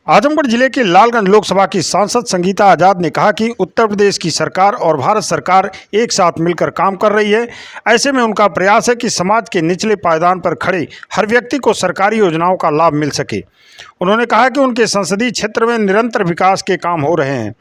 आजमगढ़ जिले के लालगंज लोकसभा की सांसद संगीता आजाद ने कहा कि उत्तर प्रदेश की सरकार और भारत सरकार एक साथ मिलकर काम कर रही है। ऐसे में उनका प्रयास है कि समाज के निचले पायदान पर खड़े हर व्यक्ति को सरकारी योजनाओं का लाभ मिल सके। उन्होंने कहा कि उनके संसदीय क्षेत्र में निरंतर विकास के काम हो रहे हैं।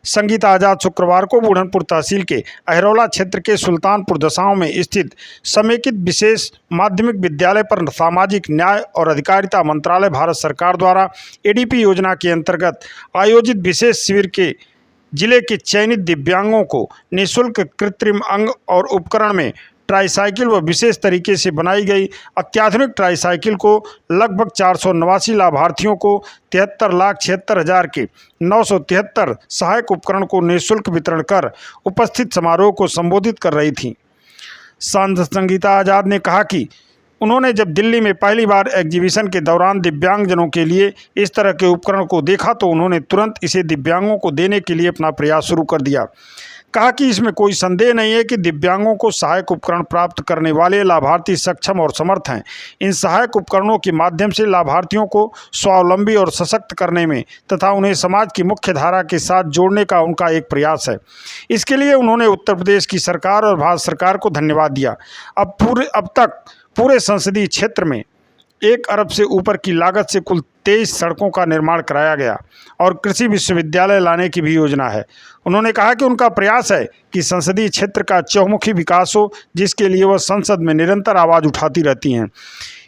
संगीता आजाद शुक्रवार को बुढ़नपुर तहसील के अहरौला क्षेत्र के सुल्तानपुर दसांव में स्थित समेकित विशेष माध्यमिक विद्यालय पर सामाजिक न्याय और अधिकारिता मंत्रालय भारत सरकार द्वारा एडीपी योजना के अंतर्गत आयोजित विशेष शिविर के जिले के चयनित दिव्यांगों को निःशुल्क कृत्रिम अंग और उपकरण में ट्राईसाइकिल व विशेष तरीके से बनाई गई अत्याधुनिक ट्राईसाइकिल को लगभग 489 लाभार्थियों को 73,76,000 के 973 सहायक उपकरण को निःशुल्क वितरण कर उपस्थित समारोह को संबोधित कर रही थीं। सांसद संगीता आजाद ने कहा कि उन्होंने जब दिल्ली में पहली बार एग्जीबिशन के दौरान दिव्यांगजनों के लिए इस तरह के उपकरण को देखा तो उन्होंने तुरंत इसे दिव्यांगों को देने के लिए अपना प्रयास शुरू कर दिया। कहा कि इसमें कोई संदेह नहीं है कि दिव्यांगों को सहायक उपकरण प्राप्त करने वाले लाभार्थी सक्षम और समर्थ हैं। इन सहायक उपकरणों के माध्यम से लाभार्थियों को स्वावलंबी और सशक्त करने में तथा उन्हें समाज की मुख्य धारा के साथ जोड़ने का उनका एक प्रयास है। इसके लिए उन्होंने उत्तर प्रदेश की सरकार और भारत सरकार को धन्यवाद दिया। अब तक पूरे संसदीय क्षेत्र में 1 अरब से ऊपर की लागत से कुल 23 सड़कों का निर्माण कराया गया और कृषि विश्वविद्यालय लाने की भी योजना है। उन्होंने कहा कि उनका प्रयास है कि संसदीय क्षेत्र का चहुमुखी विकास हो, जिसके लिए वह संसद में निरंतर आवाज़ उठाती रहती हैं।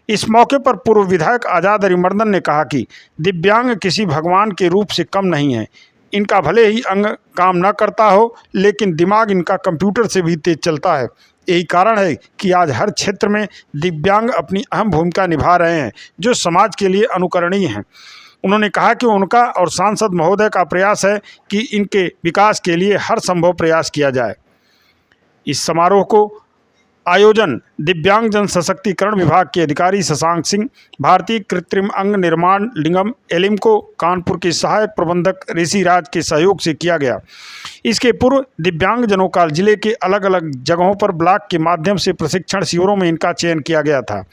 इस मौके पर पूर्व विधायक आजाद अरिमर्दन ने कहा कि दिव्यांग किसी भगवान के रूप से कम नहीं है। इनका भले ही अंग काम न करता हो, लेकिन दिमाग इनका कंप्यूटर से भी तेज चलता है। यही कारण है कि आज हर क्षेत्र में दिव्यांग अपनी अहम भूमिका निभा रहे हैं, जो समाज के लिए अनुकरणीय हैं। उन्होंने कहा कि उनका और सांसद महोदय का प्रयास है कि इनके विकास के लिए हर संभव प्रयास किया जाए। इस समारोह को आयोजन दिव्यांगजन सशक्तिकरण विभाग के अधिकारी शशांक सिंह, भारतीय कृत्रिम अंग निर्माण निगम एलिम्को कानपुर के सहायक प्रबंधक ऋषि राज के सहयोग से किया गया। इसके पूर्व दिव्यांगजनों का जिले के अलग अलग जगहों पर ब्लॉक के माध्यम से प्रशिक्षण शिविरों में इनका चयन किया गया था।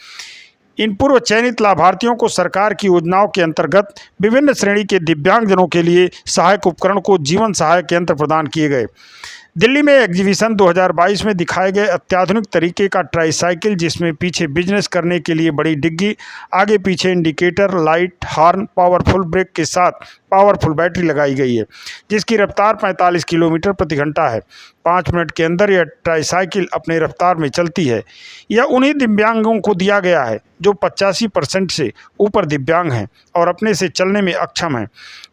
इन पूर्व चयनित लाभार्थियों को सरकार की योजनाओं के अंतर्गत विभिन्न श्रेणी के दिव्यांगजनों के लिए सहायक उपकरण को जीवन सहायक यंत्र प्रदान किए गए। दिल्ली में एग्जीबिशन 2022 में दिखाए गए अत्याधुनिक तरीके का ट्राईसाइकिल, जिसमें पीछे बिजनेस करने के लिए बड़ी डिग्गी, आगे पीछे indicator, light, horn, powerful brake के साथ पावरफुल बैटरी लगाई गई है, जिसकी रफ्तार 45 किलोमीटर प्रति घंटा है। 5 मिनट के अंदर यह ट्राईसाइकिल अपने रफ्तार में चलती है। यह उन्हीं दिव्यांगों को दिया गया है जो 85% से ऊपर दिव्यांग हैं और अपने से चलने में अक्षम हैं।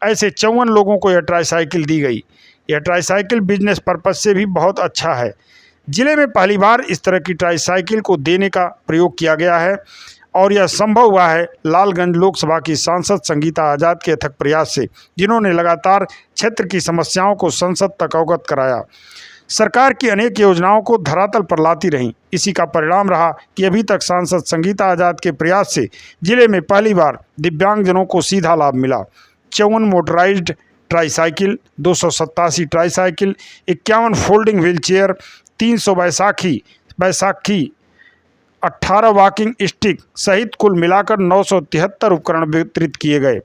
ऐसे 54 लोगों को यह ट्राईसाइकिल दी गई। यह ट्राईसाइकिल बिजनेस पर्पज से भी बहुत अच्छा है। जिले में पहली बार इस तरह की ट्राईसाइकिल को देने का प्रयोग किया गया है और यह संभव हुआ है लालगंज लोकसभा की सांसद संगीता आजाद के अथक प्रयास से, जिन्होंने लगातार क्षेत्र की समस्याओं को संसद तक अवगत कराया। सरकार की अनेक योजनाओं को धरातल पर लाती रहीं। इसी का परिणाम रहा कि अभी तक सांसद संगीता आजाद के प्रयास से जिले में पहली बार दिव्यांगजनों को सीधा लाभ मिला। 54 motorised tricycle, 287 tricycle, 51 folding wheelchair, 300 Baisakhi, 18 walking stick सहित कुल मिलाकर 973 उपकरण वितरित किए गए।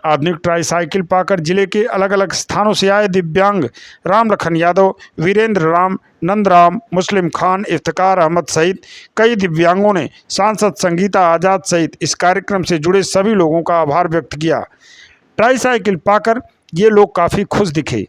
आधुनिक ट्राईसाइकिल पाकर जिले के अलग अलग स्थानों से आए दिव्यांग राम लखन यादव, वीरेंद्र राम, नंद राम, मुस्लिम खान, इफ्तिकार अहमद सहित कई दिव्यांगों ने सांसद संगीता आजाद सहित इस कार्यक्रम से जुड़े सभी लोगों का आभार व्यक्त किया। ट्राईसाइकिल पाकर ये लोग काफ़ी खुश दिखे।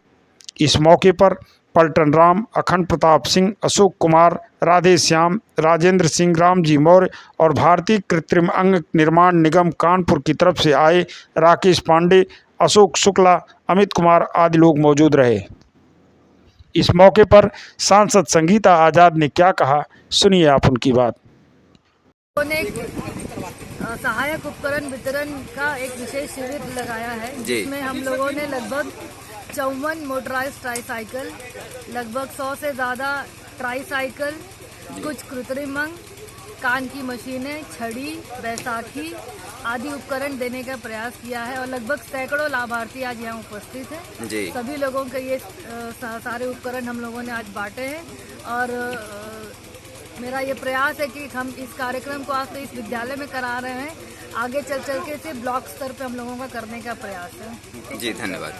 इस मौके पर पलटन राम, अखंड प्रताप सिंह, अशोक कुमार, राधे श्याम, राजेंद्र सिंह, रामजी मौर्य और भारतीय कृत्रिम अंग निर्माण निगम कानपुर की तरफ से आए राकेश पांडे, अशोक शुक्ला, अमित कुमार आदि लोग मौजूद रहे। इस मौके पर सांसद संगीता आजाद ने क्या कहा, सुनिए आप उनकी बात। सहायक उपकरण वितरण का एक विशेष शिविर लगाया है, जिसमें हम लोगों ने लगभग 54 मोटराइज्ड ट्राईसाइकिल, लगभग 100 से ज़्यादा ट्राईसाइकिल, कुछ कृत्रिम अंग, कान की मशीनें, छड़ी, बैसाखी आदि उपकरण देने का प्रयास किया है और लगभग सैकड़ों लाभार्थी आज यहाँ उपस्थित हैं। सभी लोगों के ये सारे उपकरण हम लोगों ने आज बांटे हैं और मेरा ये प्रयास है कि हम इस कार्यक्रम को आज तो इस विद्यालय में करा रहे हैं, आगे चल के इसे ब्लॉक स्तर पे हम लोगों का करने का प्रयास है। जी धन्यवाद।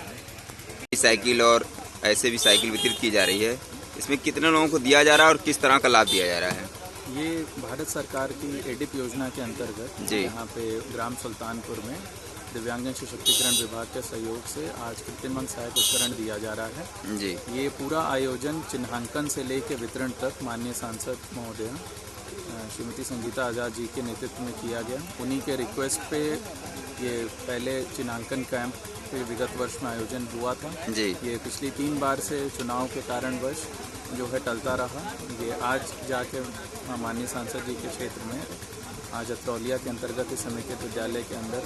साइकिल और ऐसे भी साइकिल वितरित की जा रही है, इसमें कितने लोगों को दिया जा रहा है और किस तरह का लाभ दिया जा रहा है? ये भारत सरकार की एडिप योजना के अंतर्गत जी। यहाँ पे ग्राम सुल्तानपुर में दिव्यांगजन सशक्तिकरण विभाग के सहयोग से आज कृत्रिमंग सहायक उपकरण दिया जा रहा है। जी। ये पूरा आयोजन चिन्हांकन से लेकर वितरण तक माननीय सांसद महोदय श्रीमती संगीता आज़ाद जी के नेतृत्व में किया गया। उन्हीं के रिक्वेस्ट पे ये पहले चिन्हांकन कैंप पे विगत वर्ष में आयोजन हुआ था। जी। ये पिछली 3 बार से चुनाव के कारणवश जो है टलता रहा। ये आज जाके माननीय सांसद जी के क्षेत्र में आज अतरौलिया के अंतर्गत इस समेकित विद्यालय के अंदर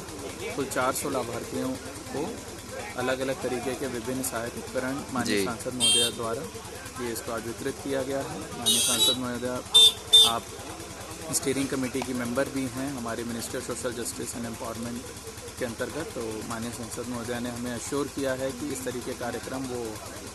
कुल 400 लाभार्थियों को अलग अलग तरीके के विभिन्न सहायक उपकरण माननीय सांसद महोदया द्वारा ये इसको आज वितरित किया गया है। माननीय सांसद महोदया आप स्टीयरिंग कमेटी की मेंबर भी हैं हमारे ministry of social justice and empowerment के अंतर्गत, तो माननीय सांसद महोदया ने हमें अश्योर किया है कि इस तरीके कार्यक्रम वो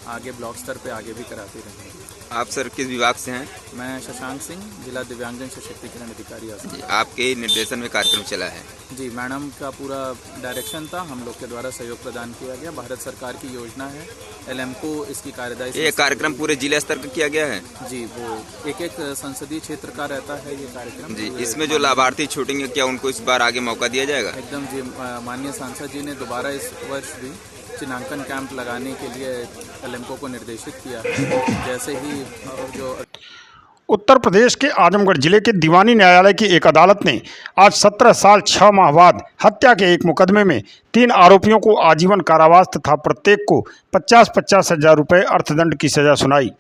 आगे ब्लॉक स्तर पे आगे भी कराते रहेंगे। आप सर किस विभाग से हैं? मैं शशांक सिंह, जिला दिव्यांगजन सशक्तिकरण अधिकारी जी। आपके निर्देशन में कार्यक्रम चला है? जी, मैडम का पूरा डायरेक्शन था, हम लोग के द्वारा सहयोग प्रदान किया गया। भारत सरकार की योजना है, एलएमको इसकी कार्यदायी। ये कार्यक्रम पूरे जिला स्तर का किया गया है? जी, वो एक संसदीय क्षेत्र का रहता है ये कार्यक्रम। जी। इसमें जो लाभार्थी छूटेंगे क्या उनको इस बार आगे मौका दिया जाएगा? एकदम जी, माननीय सांसद जी ने दोबारा इस वर्ष भी चिन्हांकन कैंप लगाने के लिए एलएमको को निर्देशित किया है। जैसे ही जो उत्तर प्रदेश के आजमगढ़ जिले के दीवानी न्यायालय की एक अदालत ने आज 17 साल 6 माह बाद हत्या के एक मुकदमे में 3 आरोपियों को आजीवन कारावास तथा प्रत्येक को 50-50 हजार रुपये अर्थदंड की सजा सुनाई।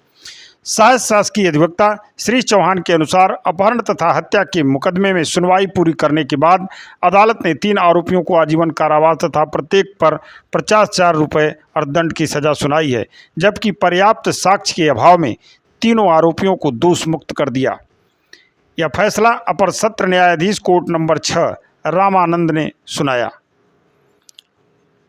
सहायक शासकीय अधिवक्ता श्री चौहान के अनुसार अपहरण तथा हत्या के मुकदमे में सुनवाई पूरी करने के बाद अदालत ने 3 आरोपियों को आजीवन कारावास तथा प्रत्येक पर 50,000 रुपये अर्थदंड की सजा सुनाई है, जबकि पर्याप्त साक्ष्य के अभाव में तीनों आरोपियों को दोष मुक्त कर दिया। यह फैसला अपर सत्र न्यायाधीश कोर्ट नंबर 6 रामानंद ने सुनाया।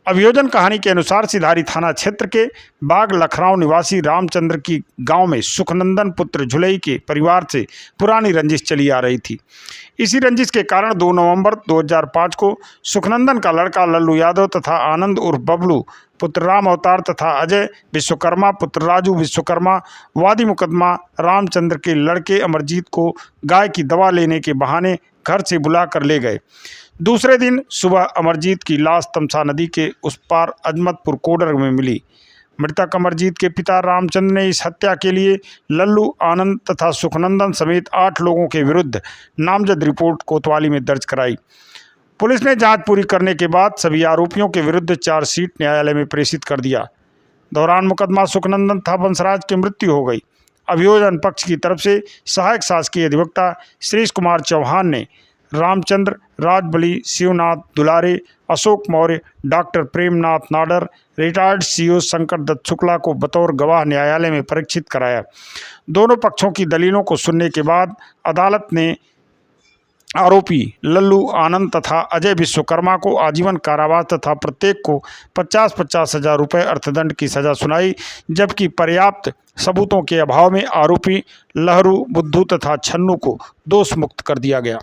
अभियोजन कहानी के अनुसार सिधारी थाना क्षेत्र के बाग लखराव निवासी रामचंद्र की गांव में सुखनंदन पुत्र झुलई के परिवार से पुरानी रंजिश चली आ रही थी। इसी रंजिश के कारण 2 नवंबर 2005 को सुखनंदन का लड़का लल्लू यादव तथा आनंद उर्फ बबलू पुत्र राम अवतार तथा अजय विश्वकर्मा पुत्र राजू विश्वकर्मा वादी मुकदमा रामचंद्र के लड़के अमरजीत को गाय की दवा लेने के बहाने घर से बुला कर ले गए। दूसरे दिन सुबह अमरजीत की लाश तमसा नदी के उस पार अजमतपुर कोडर में मिली। मृतक अमरजीत के पिता रामचंद्र ने इस हत्या के लिए लल्लू, आनंद तथा सुखनंदन समेत 8 लोगों के विरुद्ध नामजद रिपोर्ट कोतवाली में दर्ज कराई। पुलिस ने जांच पूरी करने के बाद सभी आरोपियों के विरुद्ध चार्जशीट न्यायालय में प्रेषित कर दिया। दौरान मुकदमा सुखनंदन तथा बंसराज की मृत्यु हो गई। अभियोजन पक्ष की तरफ से सहायक शासकीय अधिवक्ता श्रीश कुमार चौहान ने Ramchandra, Rajbali, Shivnath Dulare, Ashok Maurya, doctor Premnath Nadar, retired CO Shankar Dutt Shukla को बतौर गवाह न्यायालय में परीक्षित कराया। दोनों पक्षों की दलीलों को सुनने के बाद अदालत ने आरोपी लल्लू, आनंद तथा अजय विश्वकर्मा को आजीवन कारावास तथा प्रत्येक को 50-50 हजार रुपये अर्थदंड की सजा सुनाई, जबकि पर्याप्त सबूतों के अभाव में आरोपी लहरू, बुद्धू तथा छन्नू को दोष मुक्त कर दिया गया।